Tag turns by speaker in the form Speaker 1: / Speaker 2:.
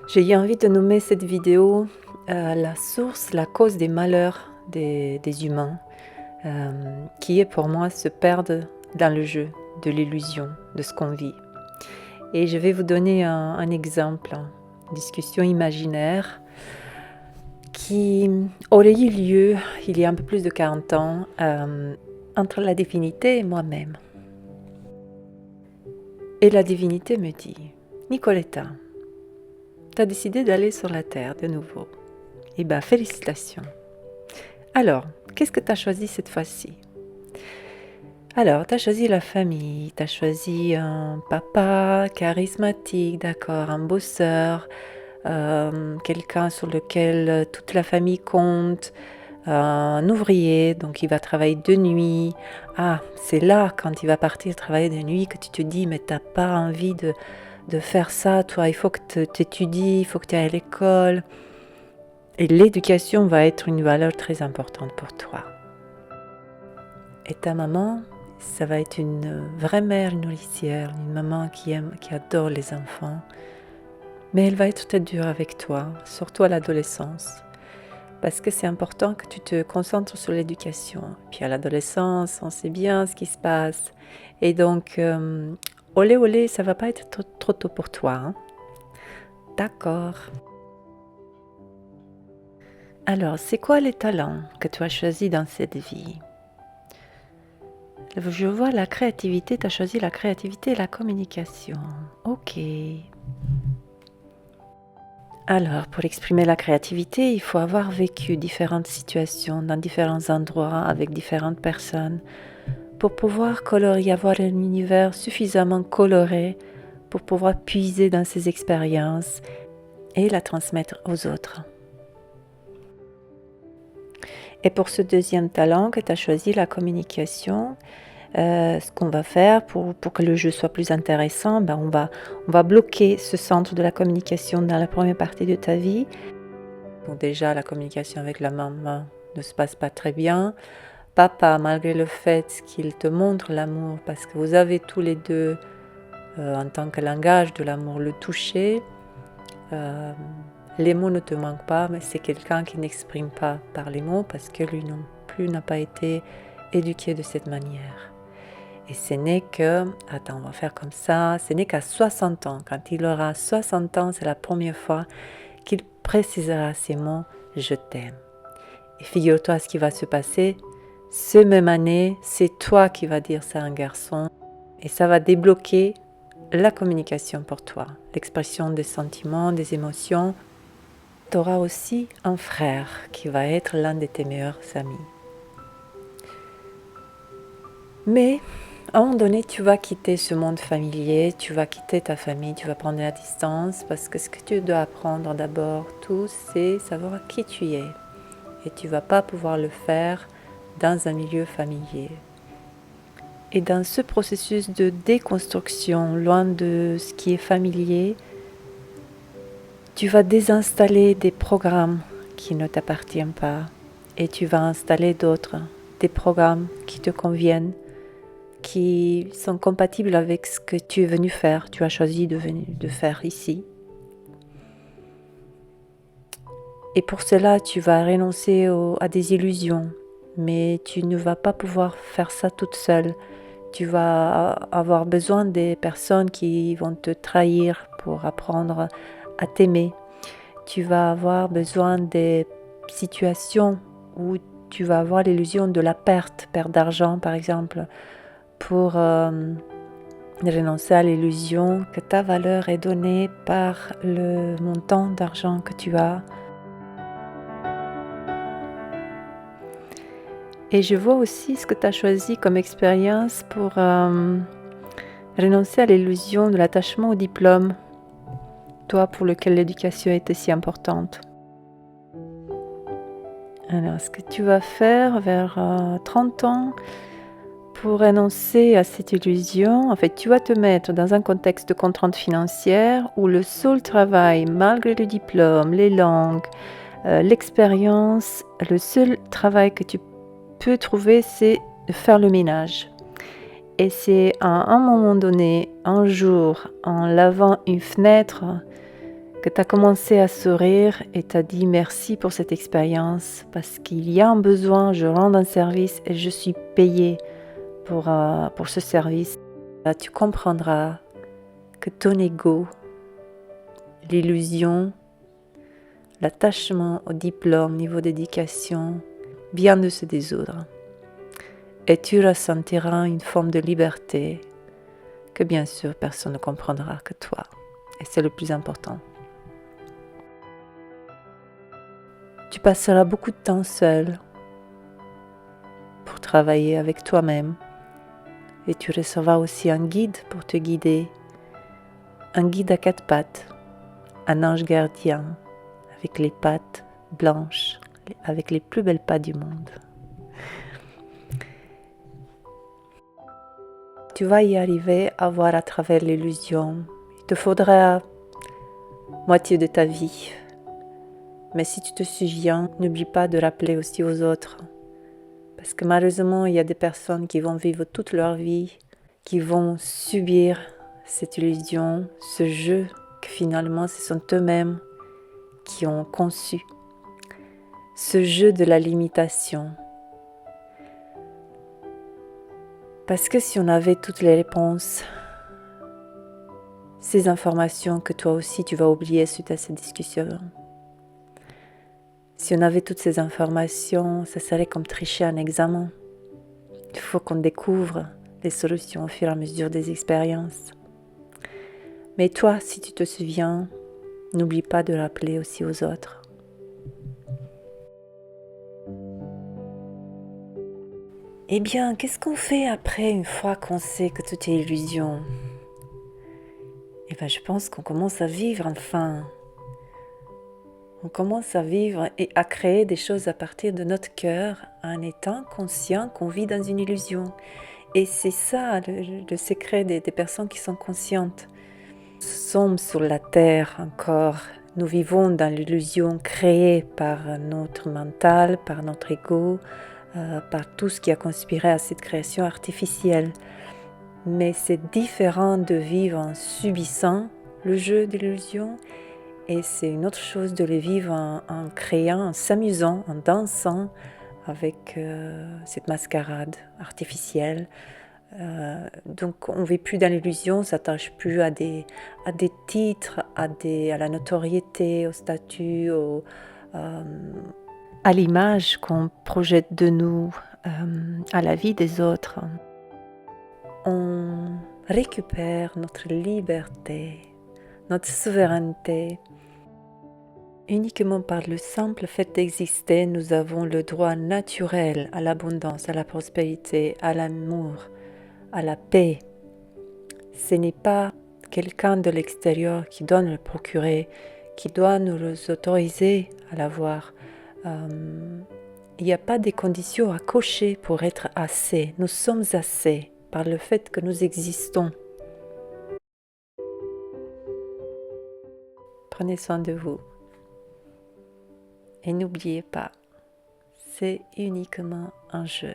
Speaker 1: J'ai eu envie de nommer cette vidéo la source, la cause des malheurs des humains, qui est pour moi se perdre dans le jeu, de l'illusion, de ce qu'on vit. Et je vais vous donner un exemple, une discussion imaginaire qui aurait eu lieu il y a un peu plus de 40 ans entre la divinité et moi-même. Et la divinité me dit, Nicoletta, tu as décidé d'aller sur la Terre de nouveau. Eh bien, félicitations. Alors, qu'est-ce que tu as choisi cette fois-ci? Alors, tu as choisi la famille, tu as choisi un papa charismatique, d'accord, un bosseur, quelqu'un sur lequel toute la famille compte, un ouvrier, donc il va travailler de nuit. Ah, c'est là, quand il va partir travailler de nuit, que tu te dis, mais tu n'as pas envie de faire ça, toi, il faut que tu étudies, il faut que tu ailles à l'école. Et l'éducation va être une valeur très importante pour toi. Et ta maman, ça va être une vraie mère nourricière, une maman qui aime, qui adore les enfants. Mais elle va être très dure avec toi, surtout à l'adolescence. Parce que c'est important que tu te concentres sur l'éducation. Puis à l'adolescence, on sait bien ce qui se passe. Et donc, olé olé, ça va pas être trop tôt pour toi. Hein? D'accord. Alors, c'est quoi les talents que tu as choisis dans cette vie? Je vois la créativité, tu as choisi la créativité et la communication. Ok. Alors, pour exprimer la créativité, il faut avoir vécu différentes situations dans différents endroits avec différentes personnes pour pouvoir colorier, avoir un univers suffisamment coloré pour pouvoir puiser dans ces expériences et la transmettre aux autres. Et pour ce deuxième talent que tu as choisi, la communication, ce qu'on va faire pour que le jeu soit plus intéressant, on va bloquer ce centre de la communication dans la première partie de ta vie. Donc déjà, la communication avec la maman ne se passe pas très bien. Papa, malgré le fait qu'il te montre l'amour, parce que vous avez tous les deux, en tant que langage de l'amour, le toucher, les mots ne te manquent pas, mais c'est quelqu'un qui n'exprime pas par les mots parce que lui non plus n'a pas été éduqué de cette manière. Et ce n'est que, attends, on va faire comme ça, ce n'est qu'à 60 ans, quand il aura 60 ans, c'est la première fois qu'il précisera ces mots « je t'aime ». Et figure-toi ce qui va se passer, cette même année, c'est toi qui vas dire ça à un garçon et ça va débloquer la communication pour toi, l'expression des sentiments, des émotions. Tu auras aussi un frère qui va être l'un de tes meilleurs amis. Mais à un moment donné, tu vas quitter ce monde familier, tu vas quitter ta famille, tu vas prendre la distance parce que ce que tu dois apprendre d'abord, tout, c'est savoir qui tu es. Et tu ne vas pas pouvoir le faire dans un milieu familier. Et dans ce processus de déconstruction, loin de ce qui est familier, tu vas désinstaller des programmes qui ne t'appartiennent pas et tu vas installer d'autres, des programmes qui te conviennent, qui sont compatibles avec ce que tu es venu faire, tu as choisi de faire ici. Et pour cela, tu vas renoncer à des illusions, mais tu ne vas pas pouvoir faire ça toute seule. Tu vas avoir besoin des personnes qui vont te trahir pour apprendre à t'aimer. Tu vas avoir besoin des situations où tu vas avoir l'illusion de la perte d'argent par exemple, pour renoncer à l'illusion que ta valeur est donnée par le montant d'argent que tu as. Et je vois aussi ce que tu as choisi comme expérience pour renoncer à l'illusion de l'attachement au diplôme, toi pour lequel l'éducation était si importante. Alors, ce que tu vas faire vers 30 ans pour renoncer à cette illusion, en fait, tu vas te mettre dans un contexte de contrainte financière où le seul travail, malgré le diplôme, les langues, l'expérience, le seul travail que tu peux trouver, c'est de faire le ménage. Et c'est à un moment donné, un jour, en lavant une fenêtre, que tu as commencé à sourire et tu as dit merci pour cette expérience parce qu'il y a un besoin, je rends un service et je suis payée pour ce service. Là, tu comprendras que ton ego, l'illusion, l'attachement au diplôme, niveau d'éducation, vient de se dissoudre. Et tu ressentiras une forme de liberté que bien sûr personne ne comprendra que toi. Et c'est le plus important. Tu passeras beaucoup de temps seul pour travailler avec toi-même et tu recevras aussi un guide pour te guider, un guide à 4 pattes, un ange gardien avec les pattes blanches, avec les plus belles pattes du monde. Tu vas y arriver à voir à travers l'illusion. Il te faudra moitié de ta vie. Mais si tu te souviens, n'oublie pas de rappeler aussi aux autres. Parce que malheureusement, il y a des personnes qui vont vivre toute leur vie, qui vont subir cette illusion, ce jeu, que finalement ce sont eux-mêmes qui ont conçu. Ce jeu de la limitation. Parce que si on avait toutes les réponses, ces informations que toi aussi tu vas oublier suite à cette discussion, si on avait toutes ces informations, ça serait comme tricher un examen. Il faut qu'on découvre les solutions au fur et à mesure des expériences. Mais toi, si tu te souviens, n'oublie pas de rappeler aussi aux autres. Eh bien, qu'est-ce qu'on fait après une fois qu'on sait que tout est illusion? Eh bien, je pense qu'on commence à vivre enfin. On commence à vivre et à créer des choses à partir de notre cœur en étant conscient qu'on vit dans une illusion. Et c'est ça le secret des personnes qui sont conscientes. Nous sommes sur la terre encore. Nous vivons dans l'illusion créée par notre mental, par notre ego, par tout ce qui a conspiré à cette création artificielle. Mais c'est différent de vivre en subissant le jeu de l'illusion et c'est une autre chose de le vivre en créant, en s'amusant, en dansant avec cette mascarade artificielle. Donc on ne vit plus dans l'illusion, on ne s'attache plus à des titres, à la notoriété, au statut, à l'image qu'on projette de nous, à la vie des autres. On récupère notre liberté, notre souveraineté. Uniquement par le simple fait d'exister, nous avons le droit naturel à l'abondance, à la prospérité, à l'amour, à la paix. Ce n'est pas quelqu'un de l'extérieur qui doit nous le procurer, qui doit nous autoriser à l'avoir. Il n'y a pas des conditions à cocher pour être assez. Nous sommes assez par le fait que nous existons. Prenez soin de vous. Et n'oubliez pas, c'est uniquement un jeu.